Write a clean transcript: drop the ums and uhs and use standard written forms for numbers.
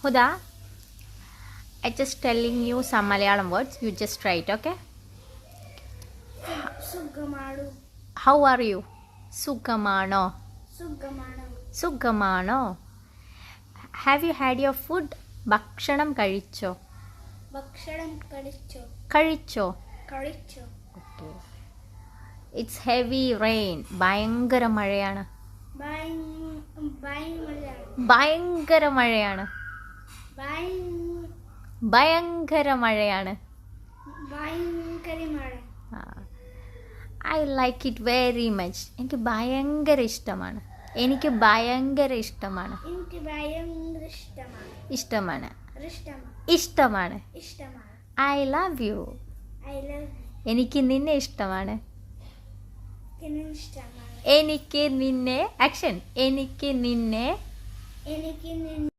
Huda, I just telling you some Malayalam words. You just try it, okay? Sugamadu. How are you? Sugamano. Sugamadu. Sugamano. Have you had your food? ഭക്ഷണം കഴിച്ചോ? ഭക്ഷണം കഴിച്ചോ? കഴിച്ചോ? കഴിച്ചോ. Okay. It's heavy rain. ഭയങ്കര മഴയാണ്. ഭയങ്കര മഴയാണ്. ഭയങ്കര മഴയാണ്. I like it very much. എനിക്ക് ഭയങ്കര ഇഷ്ടമാണ്. എനിക്ക് ഭയങ്കര ഇഷ്ടമാണ്. ഇഷ്ടമാണ്. ഇഷ്ടമാണ്. I love you. എനിക്ക് നിന്നെ ഇഷ്ടമാണ്. എനിക്ക് നിന്നെ ആക്ഷൻ. എനിക്ക് നിന്നെ